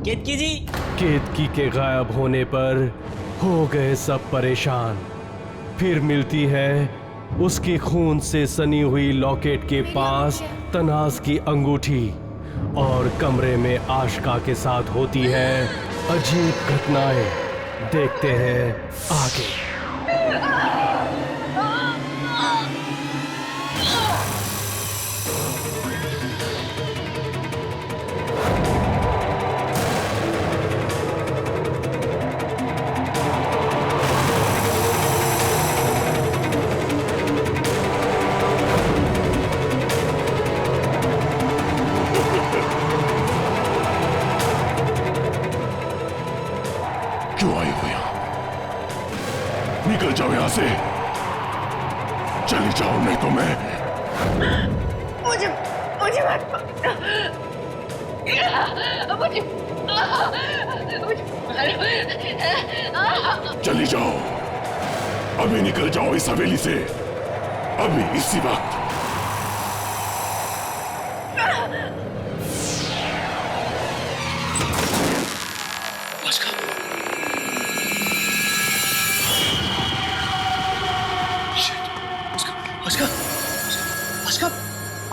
केतकी जी। केतकी के गायब होने पर हो गए सब परेशान। फिर मिलती है उसकी खून से सनी हुई लॉकेट के पास तनाज की अंगूठी और कमरे में आशिका के साथ होती है अजीब घटनाएं। देखते हैं आगे। क्यों आई हो यहां? निकल जाओ यहां से। चली जाओ नहीं तो मैं। मुझे मुझे मत मारो। मुझे चली जाओ, अभी निकल जाओ इस हवेली से, अभी इसी वक्त।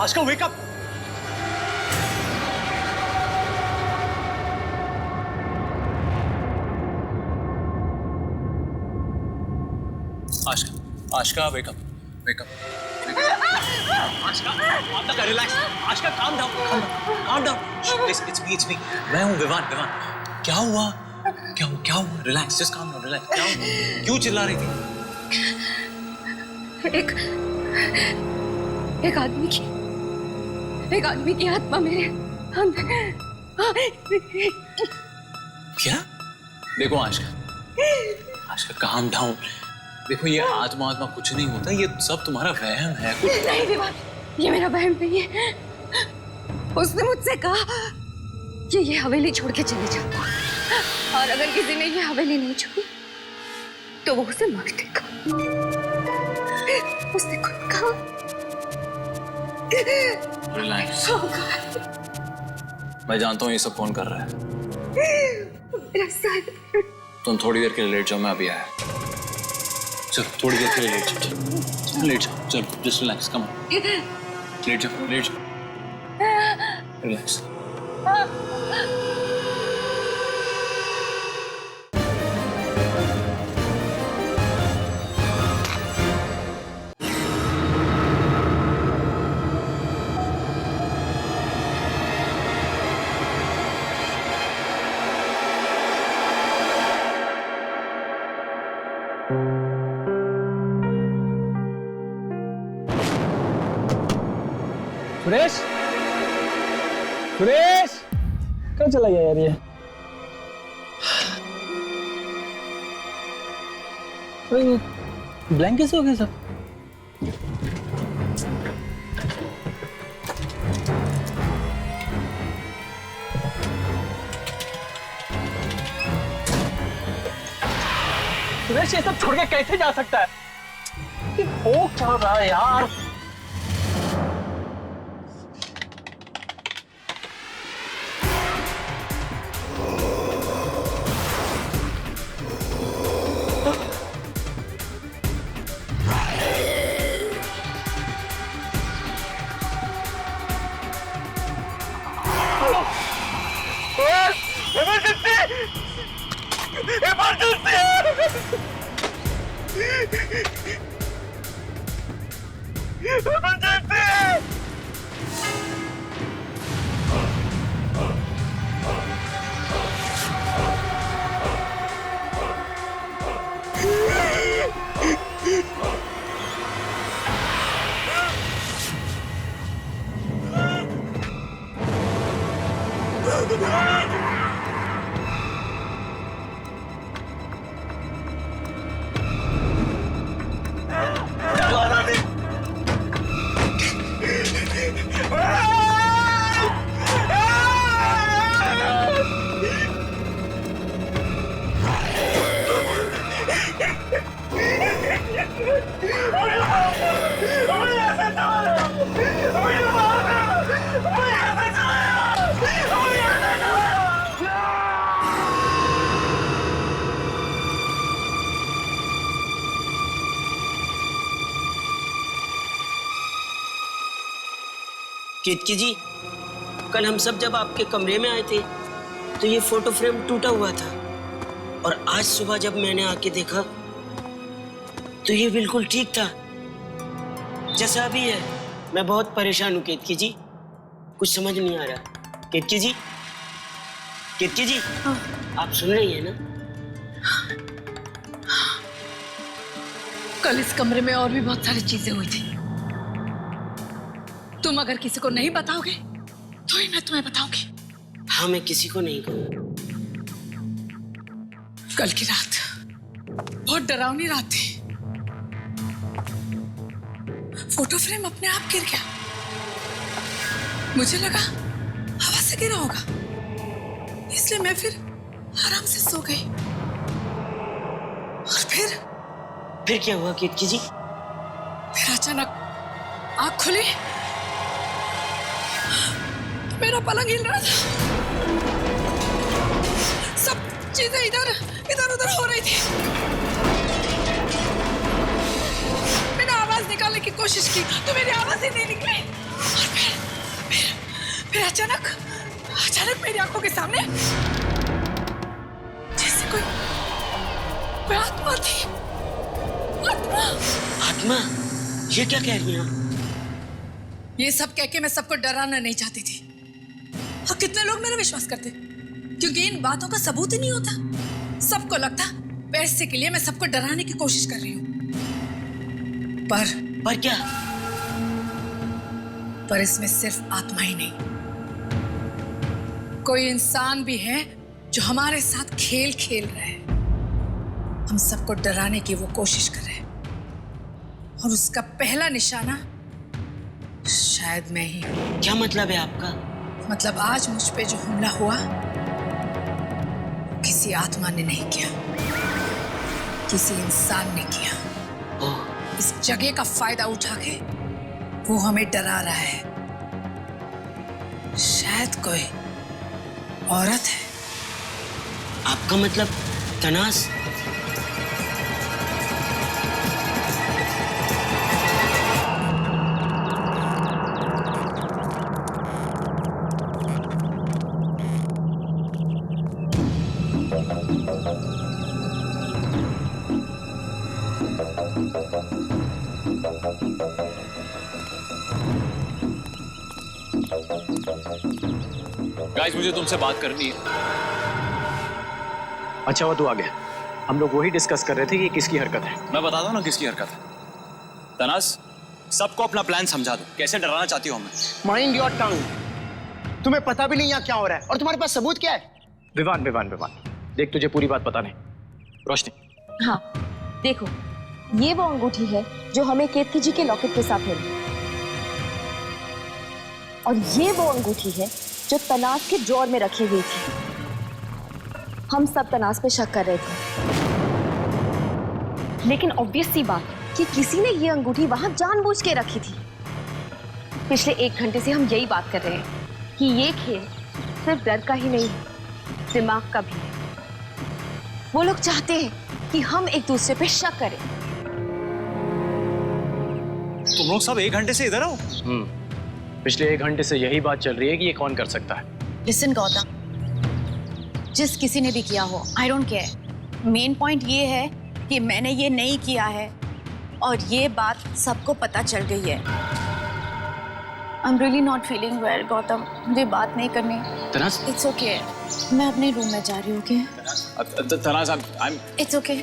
Ashika wake up. Ashika wake up, wake up. Ashika relax. Ashika calm down. It's me. मैं हूँ विवान। क्या हुआ? क्या हुआ? Relax, just calm down, relax. क्या हुआ? क्यों चिल्ला रही थी? एक आदमी की आत्मा मेरे अंदर। क्या? देखो आशिका काम डाउन। देखो ये आत्मा कुछ नहीं होता, ये सब तुम्हारा वहम है। कुछ नहीं विवान, ये मेरा वहम नहीं है। उसने मुझसे कहा कि ये हवेली छोड़ के चले जाओ, और अगर किसी ने ये हवेली नहीं छोड़ी तो वो उसे मार देगा। उसने खुद कहा। रिलैक्स। मैं जानता हूँ ये सब कौन कर रहा है। मेरा सर। तुम थोड़ी देर के लिए लेट जाओ, मैं अभी आया। चलो थोड़ी देर के लिए लेट जाओ। चलो जस्ट रिलैक्स, कम ऑन। लेट जाओ। रिलैक्स। सुरेश कहाँ चला गया यार ये? ब्लैंक कैसे हो गया सब? सुरेश ये सब छोड़ के कैसे जा सकता है? भूख चल रहा है यार। केतकी जी, कल हम सब जब आपके कमरे में आए थे तो ये फोटो फ्रेम टूटा हुआ था, और आज सुबह जब मैंने आके देखा तो ये बिल्कुल ठीक था जैसा अभी है। मैं बहुत परेशान हूँ केतकी जी, कुछ समझ नहीं आ रहा। केतकी जी, केतकी जी, आप सुन रही हैं ना? कल इस कमरे में और भी बहुत सारी चीजें हुई थी। तुम अगर किसी को नहीं बताओगे तो ही मैं तुम्हें बताऊंगी। हाँ, मैं किसी को नहीं कहूँगा। कल की रात बहुत डरावनी रात थी। फोटो फ्रेम अपने आप गिर गया। मुझे लगा हवा से गिरा होगा, इसलिए मैं फिर आराम से सो गई। और फिर क्या हुआ केतकी जी? फिर अचानक आँख खुली, मेरा पलंग हिल रहा था, सब चीजें इधर इधर उधर हो रही थी। मैंने आवाज निकालने की कोशिश की तो मेरी आवाज ही नहीं निकली। और फिर अचानक मेरी आंखों के सामने जैसे कोई आत्मा थी। आत्मा? ये क्या कह रही हैं आप? ये सब कह के मैं सबको डराना नहीं चाहती थी, और कितने लोग मेरा विश्वास करते, क्योंकि इन बातों का सबूत ही नहीं होता। सबको लगता पैसे के लिए मैं सबको डराने की कोशिश कर रही हूँ। पर क्या? पर इसमें सिर्फ आत्मा ही नहीं, कोई इंसान भी है जो हमारे साथ खेल खेल रहा है। हम सबको डराने की वो कोशिश कर रहे हैं, और उसका पहला निशाना शायद मैं ही हूं। क्या मतलब है आपका? मतलब आज मुझ पे जो हमला हुआ किसी आत्मा ने नहीं किया, किसी इंसान ने किया। इस जगह का फायदा उठा के वो हमें डरा रहा है। शायद कोई औरत है। आपका मतलब तनास? गाइस, मुझे तुमसे बात करनी है। अच्छा हुआ तू आ गया। हम लोग वही डिस्कस कर रहे थे कि किसकी हरकत है। मैं बताता हूँ ना किसकी हरकत है। तनास, सबको अपना प्लान समझा दो, कैसे डराना चाहती हो हमें। Mind your tongue. तुम्हें पता भी नहीं यहाँ क्या हो रहा है, और तुम्हारे पास सबूत क्या है? विवान विवान विवान, देख तुझे पूरी बात पता नहीं। रोशनी। हाँ, देखो, ये वो अंगूठी है जो हमें केतकी जी के लॉकेट के साथ मिली, और ये वो अंगूठी है जो तनास के ड्रॉर में रखी हुई थी। हम सब तनास पे शक कर रहे थे, लेकिन ऑब्वियस सी बात कि किसी ने ये अंगूठी वहां जानबूझ के रखी थी। पिछले 1 घंटे से हम यही बात कर रहे हैं कि ये खेल सिर्फ डर का ही नहीं है, दिमाग का भी है। वो लोग चाहते हैं कि हम एक दूसरे पे शक करें। तुम लोग सब 1 घंटे से इधर हो? पिछले 1 घंटे से यही बात चल रही है कि ये कौन कर सकता है। लिसन गौतम, जिस किसी ने भी किया हो, I don't care. Main point ये है कि मैंने ये नहीं किया है, और ये बात सबको पता चल गई है। I am really not feeling well Gautam, मुझे बात नहीं करनी। तनास, इट्स ओके, मैं अपने रूम में जा रही हूँ। ओके तनास, इट्स ओके।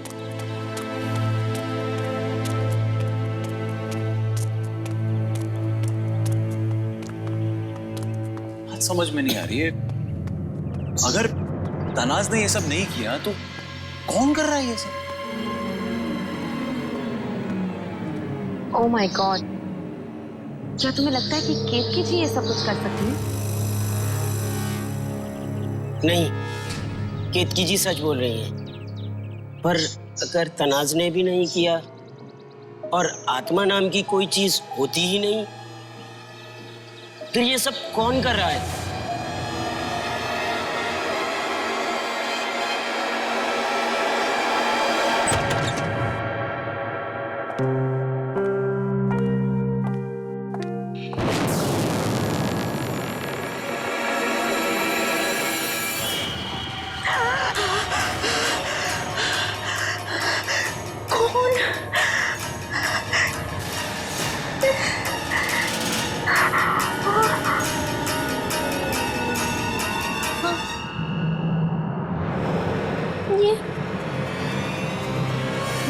समझ में नहीं आ रही है, अगर तनाज ने ये सब नहीं किया तो कौन कर रहा है ये सब? ओह माय गॉड, क्या तुम्हें लगता है कि केतकी जी ये सब कुछ कर सकती है? नहीं, केतकी जी सच बोल रही हैं। पर अगर तनाज ने भी नहीं किया और आत्मा नाम की कोई चीज होती ही नहीं, फिर ये सब कौन कर रहा है?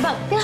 सत्या,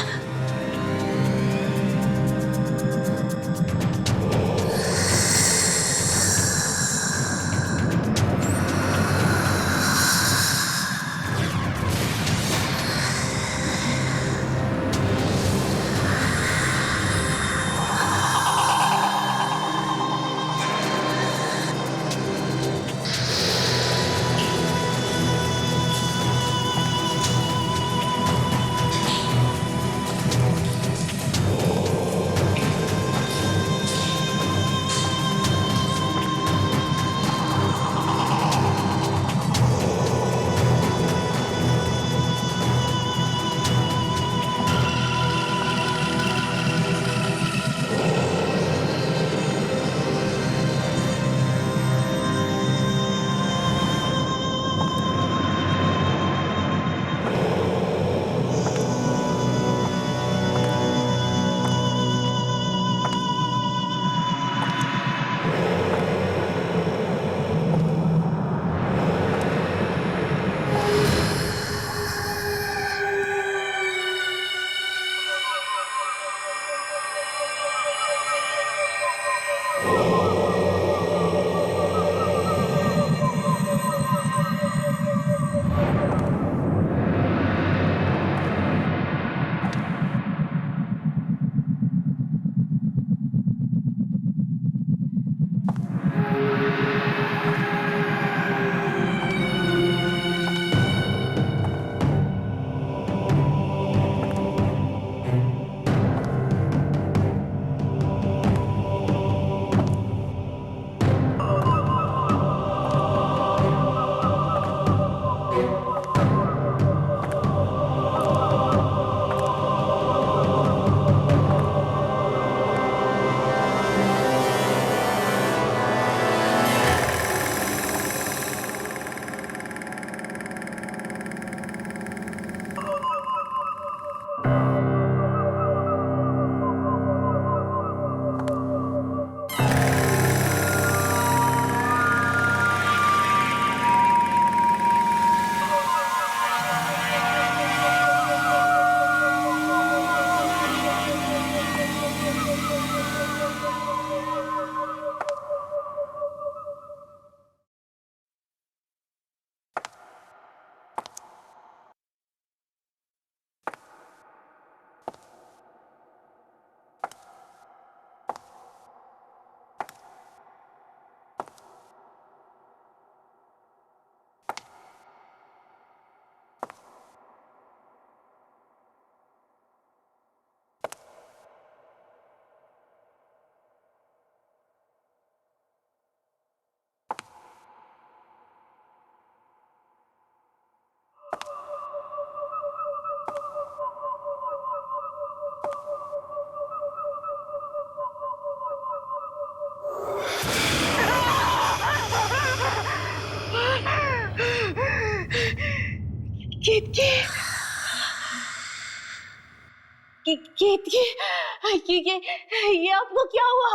ये आपको क्या हुआ?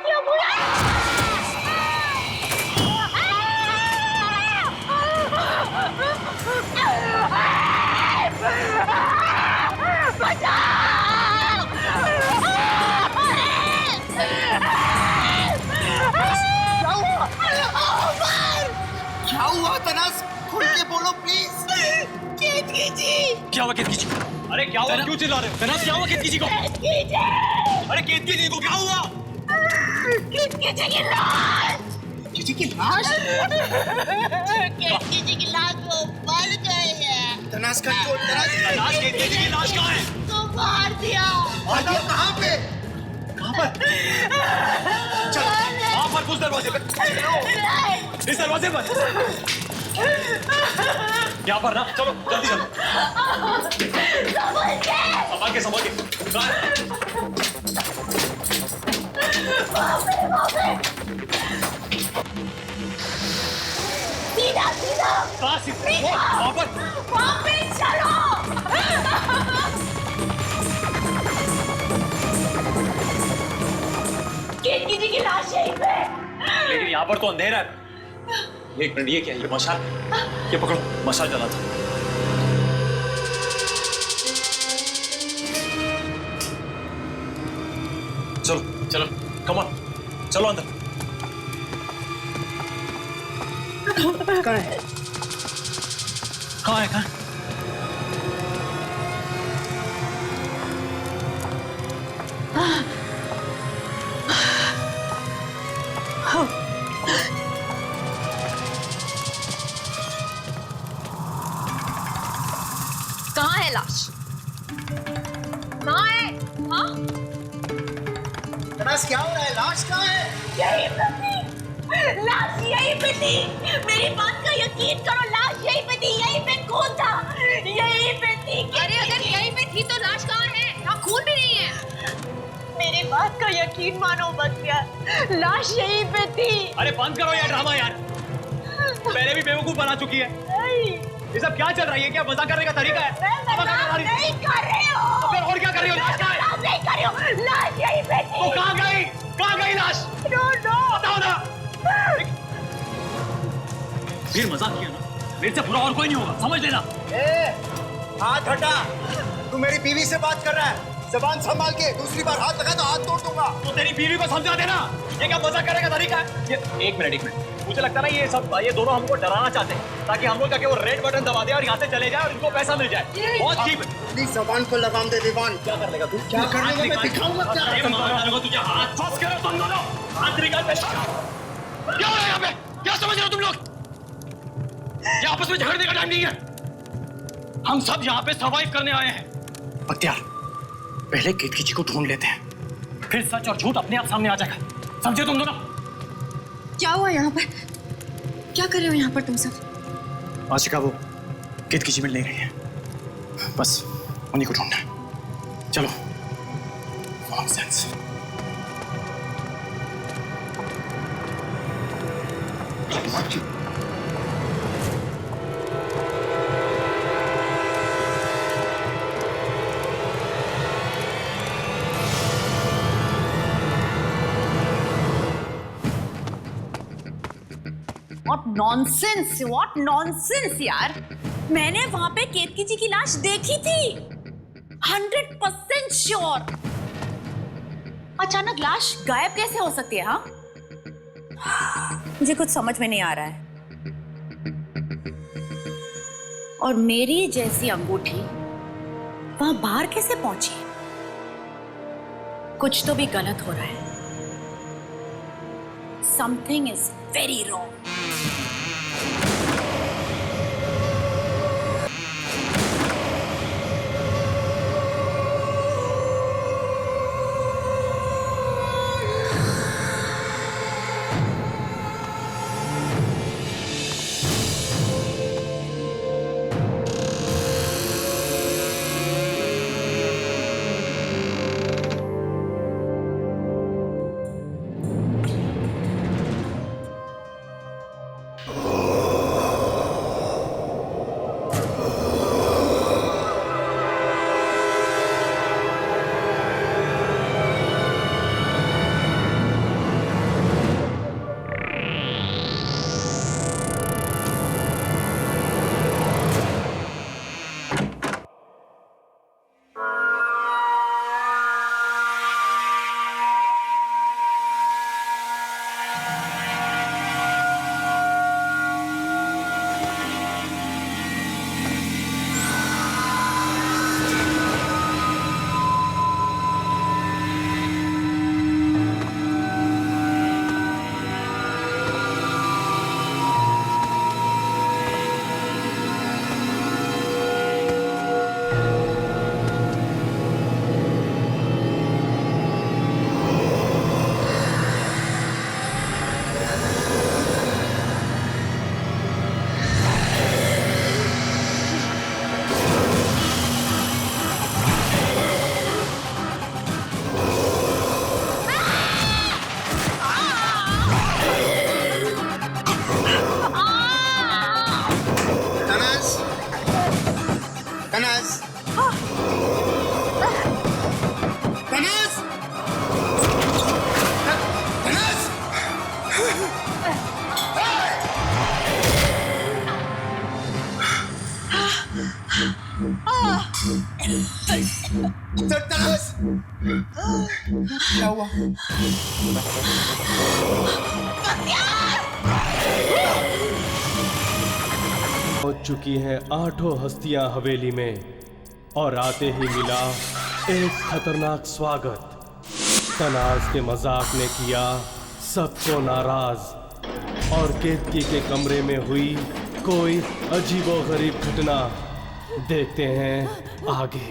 क्या बोला? क्या हुआ तनास? खुल के बोलो प्लीज। क्या हुआ केतकी जी? अरे क्या हुआ? क्यों चिल्ला रहे हो? तनास क्या हुआ केतकी जी को? अरे केतकी जी को क्या हुआ? केतकी जी की लाश? केतकी जी की लाश वो मर गए हैं। तनास कंट्रोल। तनास केतकी जी की लाश कहाँ है? तो मार दिया। कहाँ पे? कहाँ पर? चल वहाँ पर उस दरवाजे पे। इस दरवाजे पर। यहाँ पर ना, चलो जल्दी चलो। संभाल के संभाल के। सीधा सीधा कहाँ सीधा? वहाँ पर। वहाँ पे चलो। केतकी जी की लाश यहीं पे। यहाँ पर तो अंधेरा है। एक मिनट, ये क्या है? ये मशाल, ये पकड़ो, मशाल जला था। चलो चलो, कम ऑन, चलो अंदर। कहाँ है? कहाँ है? कहाँ है? कहाँ है लाश? कहाँ है? हाँ? तनास, क्या हो रहा है? लाश कहाँ है? यही पे थी, लाश यही पे थी। मेरी बात का यकीन करो, लाश यही पे थी, यही पे खून था, यही पे थी। अरे अगर यहीं पे थी तो लाश कहाँ है? यहाँ खून भी नहीं है। मेरी बात का यकीन मानो बस यार, लाश यही पे थी। अरे बंद करो यार ड्रामा यार, पहले भी बेवकूफ बना चुकी है। ये सब क्या चल रहा है? ये क्या मजाक करने का तरीका है? मैं मजाक नहीं कर रही हूँ। तो फिर और क्या कर रही हो? लाश कहाँ है? मजाक नहीं कर रही हूँ, लाश यही पे थी। तो कहाँ गई? कहाँ गई लाश? बताओ ना। फिर मजाक किया ना, मेरे से बुरा और कोई नहीं होगा, समझ लेना। हाथ हटा। तू मेरी बीवी से बात कर रहा है, जबान संभाल के। दूसरी बार हाथ लगा तो हाथ तोड़ दूंगा। तो तेरी बीवी को समझा देना, ये क्या मजाक करने का तरीका है? ये एक मिनट, मुझे लगता है ना ये दोनों हमको डराना चाहते हैं, ताकि हम लोग जाके वो रेड बटन दबा दे और यहाँ से चले जाए और इनको पैसा मिल जाए। बहुत चीप है। अपनी जबान को लगाम दे दीवान। क्या कर लेगा तू? क्या कर लेगा? मैं दिखाऊंगा क्या। अरे मार को तुझे हाथ फंस कर तुम दोनों हाथ निकाल पे। क्या हो रहा है यहाँ पे? क्या समझ रहे हो तुम लोग? ये आपस में झगड़ने का टाइम नहीं है। हम सब यहाँ पे सर्वाइव करने आए हैं। बख्तियार, पहले केतकी जी को ढूंढ लेते हैं, फिर सच और झूठ अपने आप सामने आ जाएगा, समझे तुम दोनों? क्या हुआ यहाँ पर? क्या कर रहे हो यहाँ पर तुम सब? आशिका, वो केतकी जी मिल नहीं रही है, बस उन्हीं को ढूंढना है। चलो। नॉनसेंस। व्हाट नॉनसेंस यार। मैंने वहां पे केतकी जी की लाश देखी थी, 100% श्योर। अचानक लाश गायब कैसे हो सकती है? हाँ, मुझे कुछ समझ में नहीं आ रहा है। और मेरी जैसी अंगूठी वहां बाहर कैसे पहुंची? कुछ तो भी गलत हो रहा है। Something is very wrong. क्या हुआ? पहुंच चुकी हैं 8 हस्तियां हवेली में और आते ही मिला एक खतरनाक स्वागत। तनाज के मजाक ने किया सबको नाराज और केतकी के कमरे में हुई कोई अजीबोगरीब घटना। देखते हैं आगे।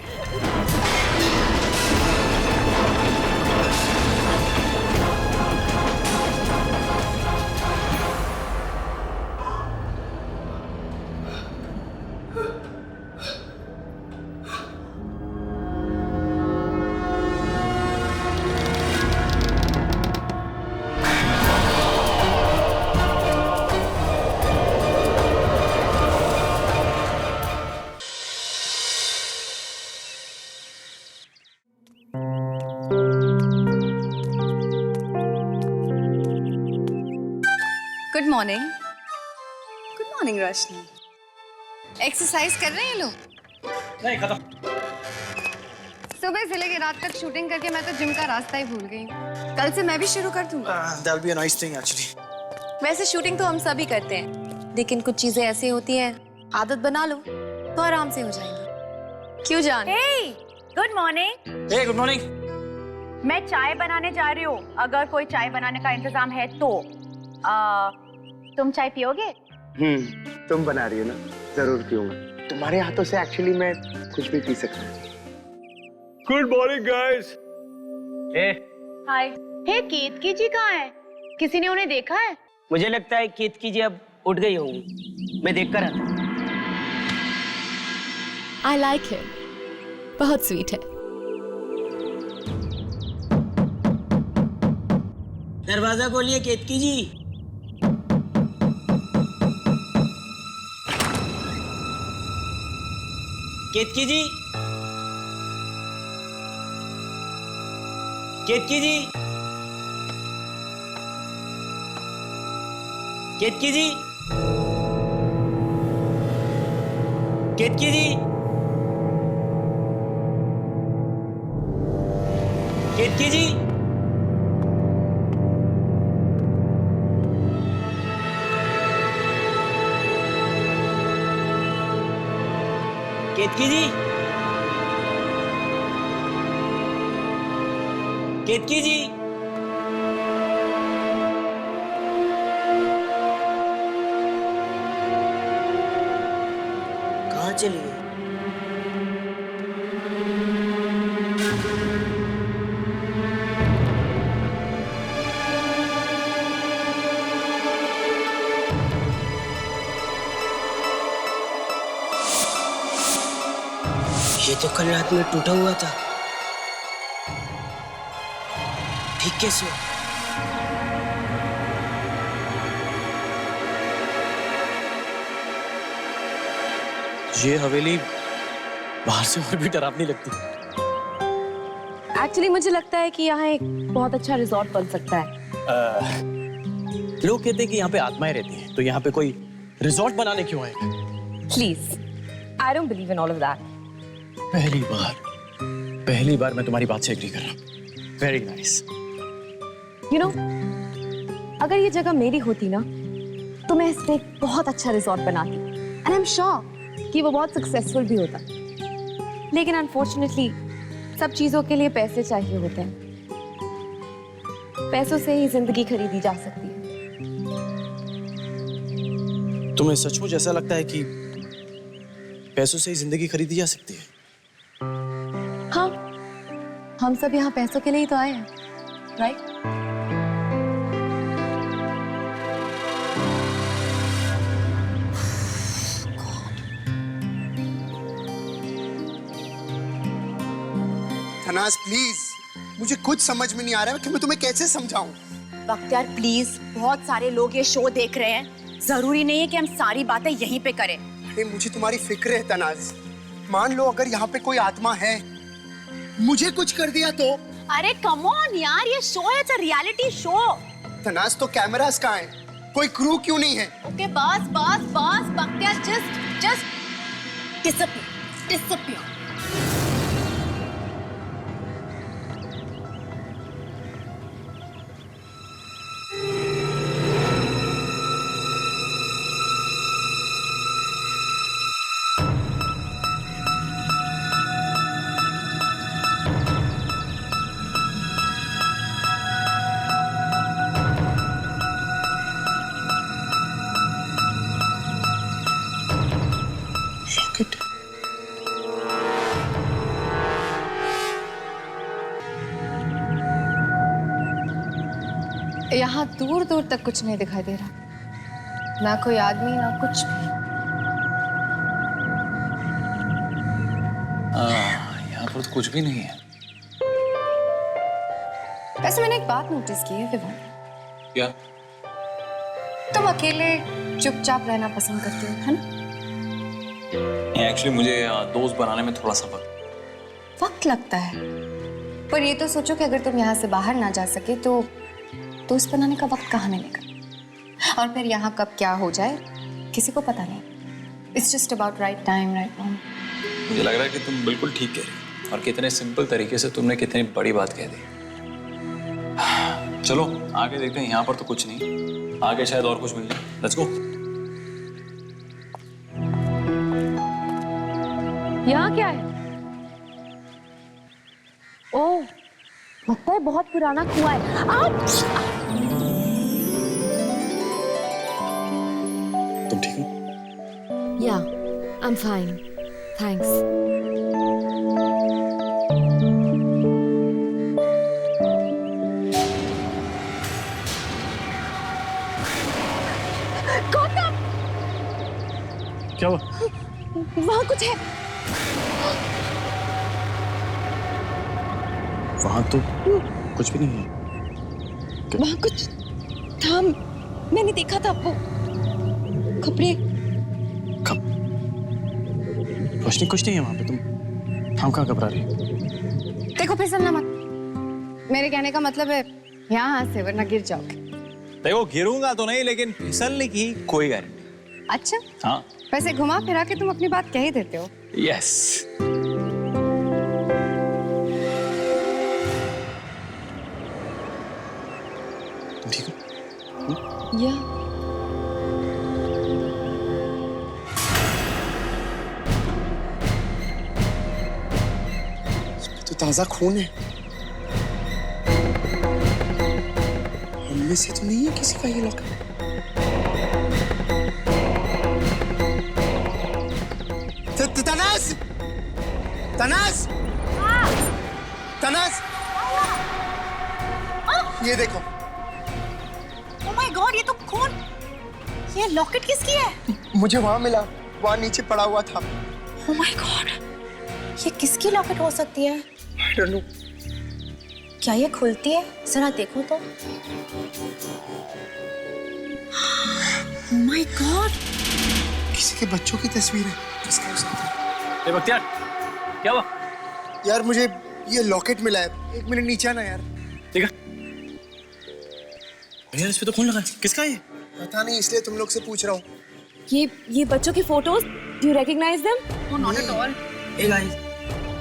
Good morning. गुड मॉर्निंग रोशनी। एक्सरसाइज कर रहे हैं ये लोग? नहीं, खत्म। सुबह से लेके रात तक शूटिंग करके मैं तो जिम का रास्ता ही भूल गई। कल से मैं भी शुरू कर दूंगा। That'll be a nice thing actually. वैसे शूटिंग तो हम सभी करते हैं, लेकिन कुछ चीजें ऐसी होती हैं, आदत बना लो तो आराम से हो जाएंगी। क्यों जान? Hey, good morning. Hey, good morning. मैं चाय बनाने जा रही हूँ। अगर कोई चाय बनाने का इंतजाम है तो तुम चाय पियोगे? तुम बना रही हो ना, जरूर पीऊंगा। तुम्हारे हाथों से एक्चुअली मैं कुछ भी पी सकता हूँ। Good morning guys. Hi. Hey, Ketaki ji कहाँ है? किसी ने उन्हें देखा है? मुझे लगता है केतकी जी अब उठ गई होंगी। मैं देखकर आता हूँ। आई लाइक हिम, बहुत स्वीट है। दरवाजा खोलिए केतकी जी। केतकी जी, केतकी जी, केतकी जी, केतकी जी, केतकी जी, केतकी जी, केतकी जी, कहाँ चली गई? ये तो कल रात में टूटा हुआ था। ठीक कैसे? ये हवेली बाहर से और भी डरावनी लगती है। एक्चुअली मुझे लगता है कि यहाँ एक बहुत अच्छा रिजॉर्ट बन सकता है। लोग कहते हैं कि यहाँ पे आत्माएं रहती हैं, तो यहाँ पे कोई रिजॉर्ट बनाने क्यों आएगा? Please, I don't believe in all of that. पहली बार मैं तुम्हारी बात से एग्री कर रहा हूँ। Very nice. यू नो, अगर ये जगह मेरी होती ना तो मैं इस पे एक बहुत अच्छा रिजॉर्ट बनाती एंड आई एम श्योर कि वो बहुत सक्सेसफुल भी होता। लेकिन अनफॉर्चुनेटली सब चीजों के लिए पैसे चाहिए होते हैं। पैसों से ही जिंदगी खरीदी जा सकती है। तुम्हें सचमुच ऐसा लगता है कि पैसों से ही जिंदगी खरीदी जा सकती है? हाँ, हम सब यहाँ पैसों के लिए ही तो आए हैं, राइट? तनाज प्लीज, मुझे कुछ समझ में नहीं आ रहा है कि मैं तुम्हें कैसे समझाऊं। बख्तियार प्लीज, बहुत सारे लोग ये शो देख रहे हैं। जरूरी नहीं है कि हम सारी बातें यहीं पे करें। अरे मुझे तुम्हारी फिक्र है तनाज। मान लो अगर यहाँ पे कोई आत्मा है, मुझे कुछ कर दिया तो? अरे कम ऑन यार, ये शो है, it's a reality show. Tanaz तो कैमरास कहाँ हैं? कोई क्रू क्यों नहीं है? ओके बस बस बस बख्तियार, जस्ट डिसअपियर। यहाँ दूर दूर तक कुछ नहीं दिखाई दे रहा, ना कोई आदमी ना कुछ भी। यहाँ पर तो कुछ भी नहीं है। वैसे मैंने एक बात नोटिस की है विवान। क्या? तुम अकेले चुपचाप रहना पसंद करते हो, है ना? एक्चुअली मुझे दोस्त बनाने में थोड़ा सा वक्त लगता है, पर ये तो सोचो कि अगर तुम यहाँ से बाहर ना जा सके तो दोस्त बनाने का वक्त कहाँ मिलेगा? और फिर यहाँ कब क्या हो जाए किसी को पता नहीं। It's just about right time right moment. मुझे लग रहा है कि तुम बिल्कुल ठीक कह रही हो और कितने सिंपल तरीके से तुमने कितनी बड़ी बात कह दी। चलो आगे देखते हैं। यहाँ पर तो कुछ नहीं, आगे शायद और कुछ मिल जाए। Let's go. यहाँ क्या है? ओह, लगता है बहुत पुराना कुआं है। तुम ठीक हो? या, I am fine, thanks. Gautam! क्या हुआ? वहाँ कुछ है। वहां तो कुछ भी नहीं है। वहाँ कुछ था, मैंने देखा था वो कपड़े। रोशनी कुछ नहीं है वहां पे, तुम कहाँ घबरा रही हो? देखो फिसलना मत, मेरे कहने का मतलब है यहाँ से, वरना गिर जाओगे। देखो गिरूंगा तो नहीं, लेकिन फिसलने की कोई गारंटी। अच्छा, हाँ। वैसे घुमा फिरा के तुम अपनी बात कह ही देते हो। यस। ठीक हो? या तो ताजा खून है, उनमें से तो नहीं है किसी का ये लॉकेट। तनास, तनास, तनास, ये देखो। ओह माय गॉड, ये तो खून। ये लॉकेट किसकी है? मुझे वहां मिला, वहां नीचे पड़ा हुआ था। ओह माय गॉड, ये किसकी लॉकेट हो सकती है? I don't know. क्या ये खुलती है? जरा देखो तो। ओह माय गॉड, किसी के बच्चों की तस्वीर है। किसका हो सकता है? बख्तियार, क्या हुआ? यार मुझे ये लॉकेट मिला है। एक मिनट नीचे आना यार। ठीक है। यार इस पे तो खून लगा है, किसका है ये? पता नहीं, इसलिए तुम लोग से पूछ रहा हूँ। ये बच्चों की photos, do you recognise them? Not at all. Hey guys,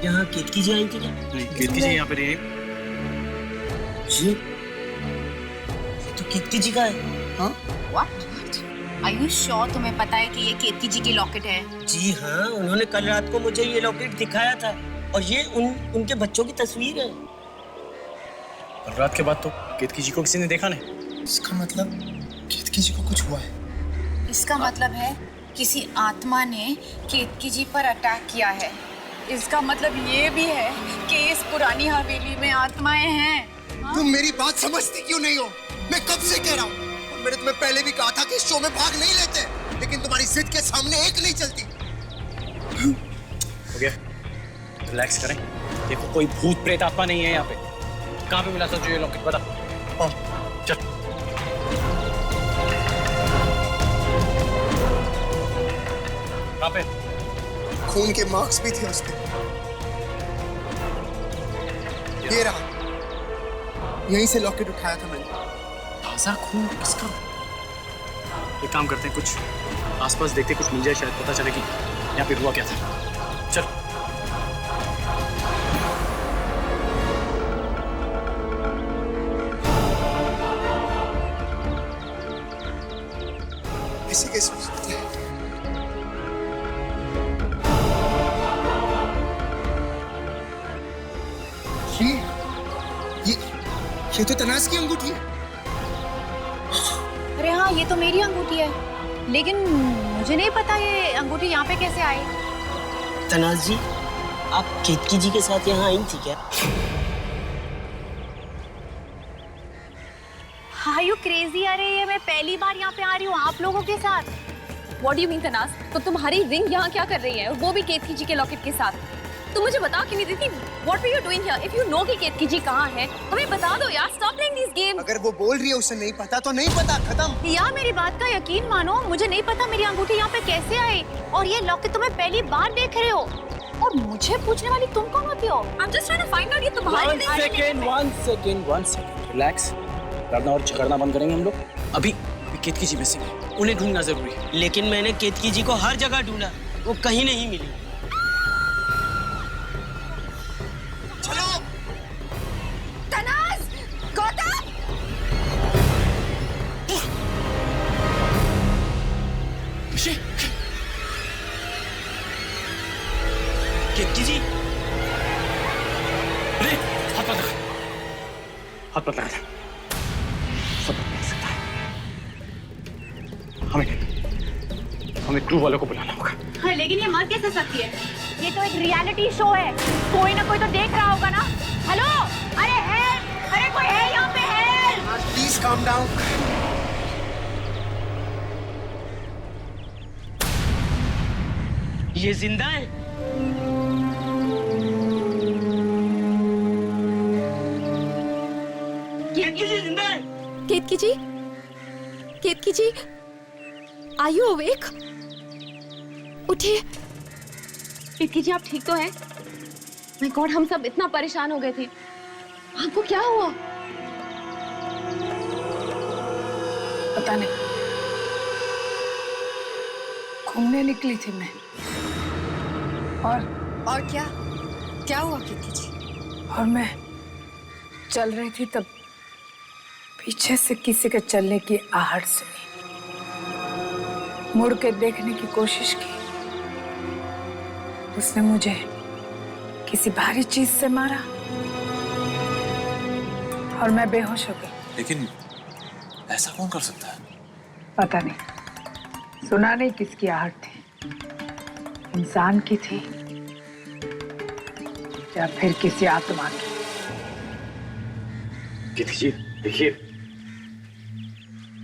यहाँ केतकी जी आई थी क्या? नहीं, केतकी जी यहाँ पे नहीं है। जी, ये तो केतकी जी का है। हाँ? व्हाट? आर यू श्योर तुम्हें पता है कि ये केतकी जी की लॉकेट है? जी हाँ, उन्होंने कल रात को मुझे ये लॉकेट दिखाया था और ये उनके बच्चों की तस्वीर है। कल रात के बाद तो केतकी जी को किसी ने देखा नहीं। इसका मतलब केतकी जी को कुछ हुआ है। इसका मतलब है किसी आत्मा ने केतकी जी पर अटैक किया है। इसका मतलब ये भी है कि इस पुरानी हवेली में आत्माएं हैं। तुम मेरी बात समझती क्यों नहीं हो? मैं कब से कह रहा हूँ, और मैंने तुम्हें पहले भी कहा था कि इस शो में भाग नहीं लेते, लेकिन तुम्हारी जिद के सामने एक नहीं चलती। हो गया, रिलैक्स करें। देखो कोई भूत प्रेत आत्मा नहीं है यहाँ पे। कहाँ पे मिला सर ये लॉकेट, बता। चल। कहाँ पे? खून के मार्क्स भी थे उस पे। ये रहा, यहीं से लॉकेट उठाया था मैंने। ताजा खून किसका? एक काम करते हैं, कुछ आसपास देखते, कुछ मिल जाए, शायद पता चले कि यहाँ पे हुआ क्या था। चल। ऐसे कैसे हो सकता है? ये तो तनास की अंगूठी है। अरे हाँ, ये तो मेरी अंगूठी है, लेकिन मुझे नहीं पता ये अंगूठी यहाँ पे कैसे आई। तनाज जी, आप केतकी जी के साथ यहाँ आई थी क्या? Are you crazy? अरे ये मैं पहली बार यहाँ पे आ रही हूँ आप लोगों के साथ। What do you mean तनाज़? तो तुम्हारी रिंग यहाँ क्या कर रही है और वो भी केतकी जी के लॉकेट के साथ? तुम मुझे बता क्यों नहीं देती? What were you doing here? If you know कि केतकी जी कहाँ है, हमें बता दो यार। Stop playing these games. अगर वो बोल रही है उसे नहीं पता तो नहीं पता, खत्म। यार मेरी बात का यकीन मानो, मुझे नहीं पता मेरी अंगूठी यहाँ पे कैसे आई और ये लॉकेट तुम्हें पहली बार देख रहे हो और मुझे पूछने वाली तुम कौन होती हो? I'm just trying to find out ये तुम्हारी रिंग। One second, relax. लड़ना और झगड़ना बंद करेंगे हम लोग। अभी केतकी जी मिसिंग है, उन्हें ढूंढना जरूरी है। लेकिन मैंने केतकी जी को हर जगह ढूंढा, वो कहीं नहीं मिली। चलो। तनाज़, गौतम। केतकी जी, अरे हाथ मत लगा, हाथ मत लगा। सब मिल सकता है। हमें क्रू वालों को बुलाना होगा। हाँ, लेकिन ये मर कैसे सकती है? ये तो एक रियलिटी शो है, कोई ना कोई तो देख रहा होगा ना। हेलो, अरे हेल्प, अरे कोई है यहाँ पे? Help, please calm down. ये जिंदा है? केतकी जी जिंदा है? केतकी जी, केतकी जी, are you awake? उठिए। केतकी जी आप ठीक तो हैं? My God, हम सब इतना परेशान हो गए थे। आपको क्या हुआ? पता नहीं, घूमने निकली थी मैं और क्या हुआ केतकी जी? और मैं चल रही थी तब पीछे से किसी के चलने की आहट सुनी। मुड़ के देखने की कोशिश की, उसने मुझे किसी भारी चीज से मारा और मैं बेहोश हो गई। लेकिन ऐसा कौन कर सकता है? पता नहीं, सुना नहीं किसकी आहट थी, इंसान की थी या फिर किसी आत्मा की। केतकी जी देखिए,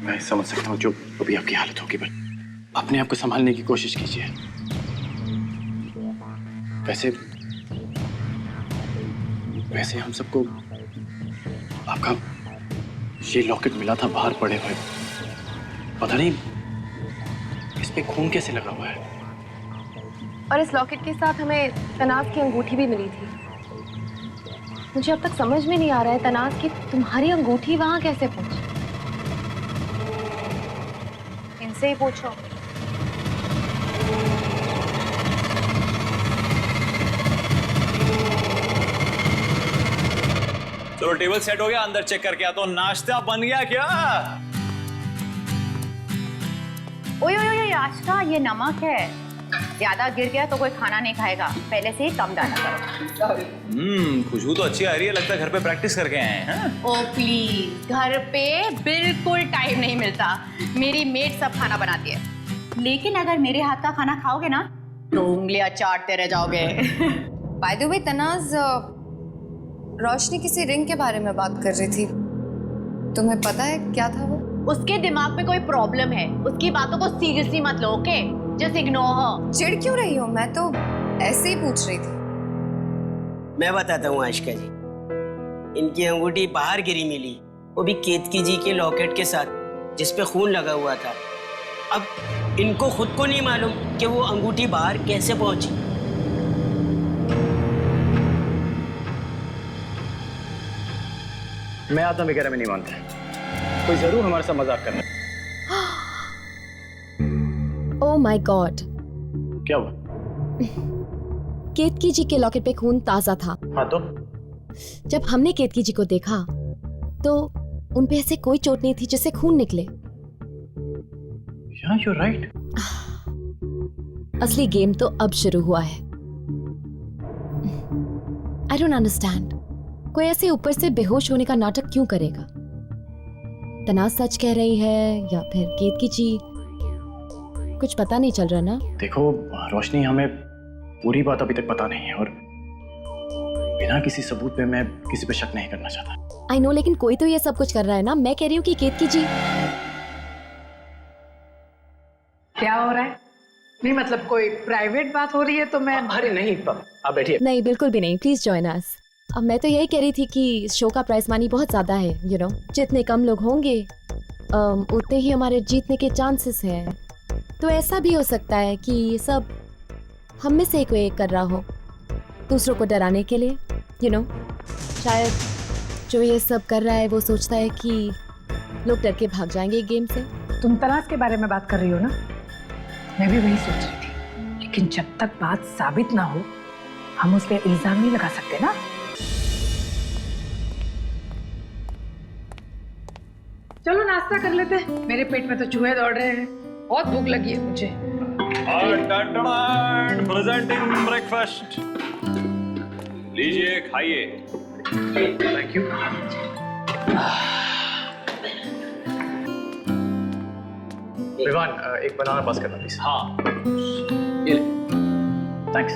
मैं समझ सकता हूँ जो अभी आपकी हालत होगी, पर अपने आप को संभालने की कोशिश कीजिए। वैसे हम सबको आपका ये लॉकेट मिला था बाहर पड़े हुए। पता नहीं इस पे खून कैसे लगा हुआ है। और इस लॉकेट के साथ हमें तनाज़ की अंगूठी भी मिली थी। मुझे अब तक समझ में नहीं आ रहा है तनाज़ की तुम्हारी अंगूठी वहां कैसे पहुंची। इनसे ही पूछो। चलो टेबल सेट हो गया, अंदर चेक करके आता हूँ। नाश्ता बन गया क्या? ओए ओए ओए, आशका ये नमक है, ज्यादा गिर गया तो कोई खाना नहीं खाएगा, पहले से ही कम डाला करो। खुशबू तो अच्छी आ रही है, लगता है घर पे प्रैक्टिस करके आए हैं। ओ प्लीज, घर पे बिल्कुल टाइम नहीं मिलता, मेरी मेड सब खाना बनाती है, लेकिन अगर मेरे हाथ का खाना खाओगे ना तो उंगलियां चाटते रह जाओगे। बाय द वे तनाज़, रोशनी किसी रिंग के बारे में बात कर रही थी, तुम्हें पता है क्या था वो? उसके दिमाग में कोई प्रॉब्लम है, उसकी बातों को सीरियसली मत लो, ओके? Just ignore her. चिढ़ क्यों रही हो? मैं तो ऐसे ही पूछ रही थी। मैं बताता हूँ आशिका जी, इनकी अंगूठी बाहर गिरी मिली, वो भी केतकी जी के लॉकेट के साथ जिसपे खून लगा हुआ था। अब इनको खुद को नहीं मालूम कि वो अंगूठी बाहर कैसे पहुंची। मैं आत्मा वगैरह में नहीं मानता, कोई जरूर हमारे साथ मजाक कर रहा है। ओह माय गॉड, क्या हुआ? केतकी जी के लॉकेट पे खून ताजा था। हाँ तो? जब हमने केतकी जी को देखा तो उन पे ऐसे कोई चोट नहीं थी जिससे खून निकले। Yeah, you're right. असली गेम तो अब शुरू हुआ है। I don't understand. कोई ऐसे ऊपर से बेहोश होने का नाटक क्यों करेगा? तनाज़ सच कह रही है या फिर केतकी जी? कुछ पता नहीं चल रहा ना। देखो रोशनी, हमें पूरी बात अभी तक पता नहीं है और बिना किसी सबूत पे मैं किसी पे शक नहीं करना चाहता। आई नो, लेकिन कोई तो ये सब कुछ कर रहा है ना। मैं कह रही हूँ कि केतकी जी। क्या हो रहा है? नहीं मतलब कोई प्राइवेट बात हो रही है तो मैं। अरे नहीं, आप बैठिए। नहीं, बिल्कुल भी नहीं, प्लीज जॉइन अस। अब मैं तो यही कह रही थी कि इस शो का प्राइस मनी बहुत ज्यादा है, यू नो। जितने कम लोग होंगे उतने ही हमारे जीतने के चांसेस हैं। तो ऐसा भी हो सकता है कि ये सब हम में से कोई एक कर रहा हो, दूसरों को डराने के लिए, यू नो। शायद जो ये सब कर रहा है वो सोचता है कि लोग डर के भाग जाएंगे गेम से। तुम तलाश के बारे में बात कर रही हो ना? मैं भी वही सोच रही थी, लेकिन जब तक बात साबित ना हो हम उस पर इल्जाम नहीं लगा सकते ना। चलो नाश्ता कर लेते हैं, मेरे पेट में तो चूहे दौड़ रहे हैं, बहुत भूख लगी है मुझे। प्रेजेंटिंग ब्रेकफास्ट, लीजिए खाइए। Thank you. विवान, एक बनाना पास करना प्लीज। हाँ, ये थैंक्स।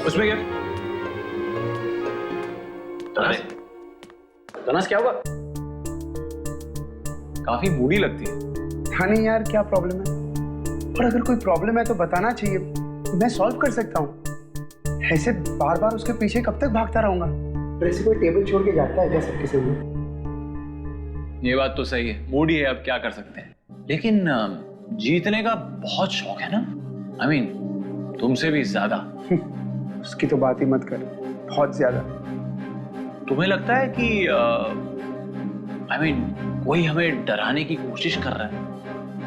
उसमें क्या? तनास क्या होगा? काफी मूडी लगती है। हाँ नहीं यार, क्या प्रॉब्लम है? और अगर कोई प्रॉब्लम है तो बताना चाहिए, मैं सॉल्व कर सकता हूँ। ऐसे बार बार उसके पीछे कब तक भागता रहूंगा? और ऐसे कोई टेबल छोड़ के जाता है क्या सबके सामने? ये बात तो सही है, मूडी है, अब क्या कर सकते हैं। लेकिन जीतने का बहुत शौक है ना, I mean, तुमसे भी ज्यादा। उसकी तो बात ही मत कर, बहुत ज्यादा। तुम्हें लगता है कि I mean, कोई हमें डराने की कोशिश कर रहा है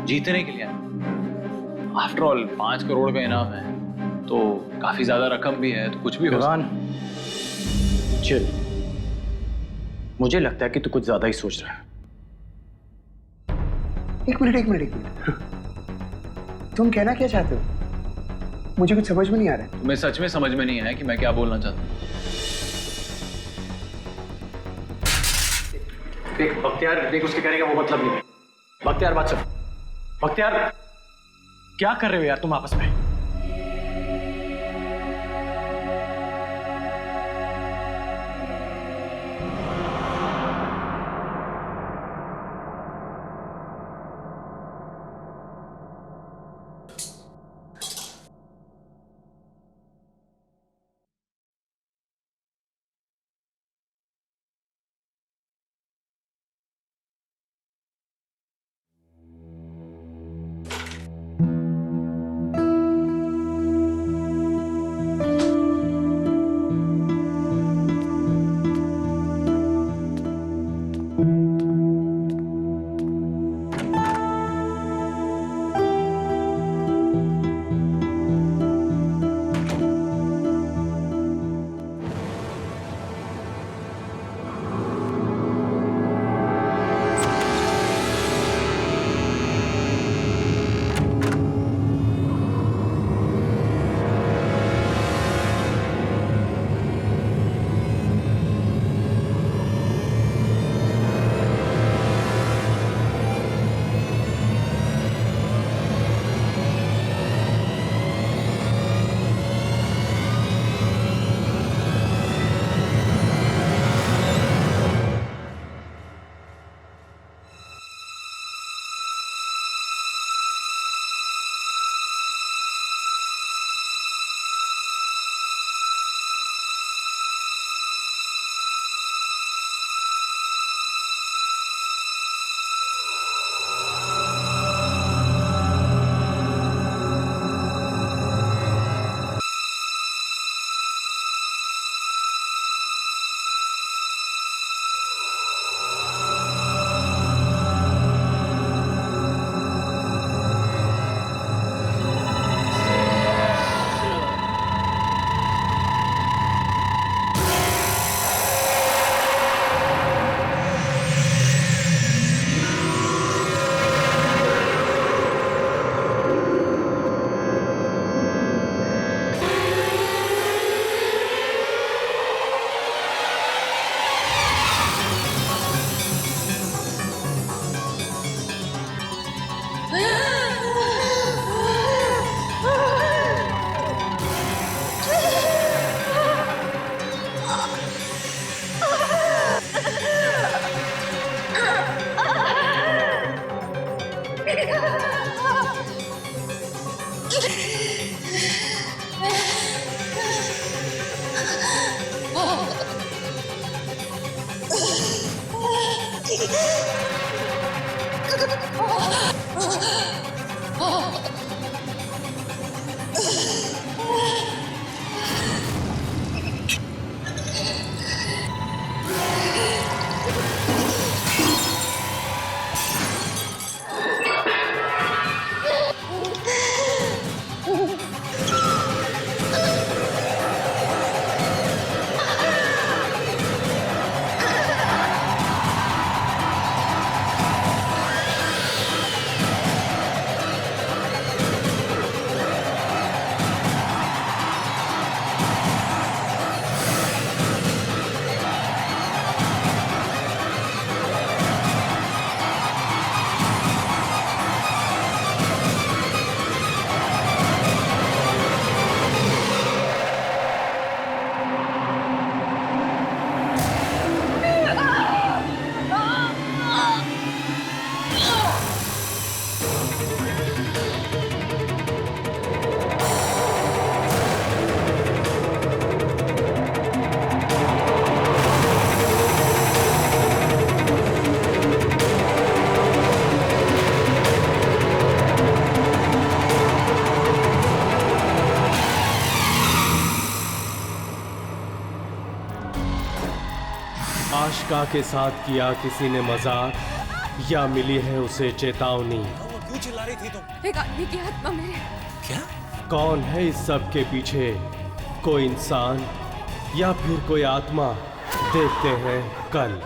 जीतने के लिए? आफ्टर ऑल 5 करोड़ का इनाम है, तो काफी ज्यादा रकम भी है, तो कुछ भी हो सकता है। चिल, मुझे लगता है कि तू कुछ ज्यादा ही सोच रहा है। एक मिनट। तुम कहना क्या चाहते हो? मुझे कुछ समझ में नहीं आ रहा है। तुम्हें सच में समझ में नहीं आया कि मैं क्या बोलना चाहता हूँ? देख बख्तियार, देख उसके कहने का वो मतलब नहीं है। बख्तियार बात सुन। बख्तियार, क्या कर रहे हो यार तुम आपस में? आशिका के साथ किया किसी ने मजाक या मिली है उसे चेतावनी? क्यों चिल्ला रही थी तुम? एक आदमी की आत्मा मेरे। क्या? कौन है इस सब के पीछे? कोई इंसान या फिर कोई आत्मा? देखते हैं कल।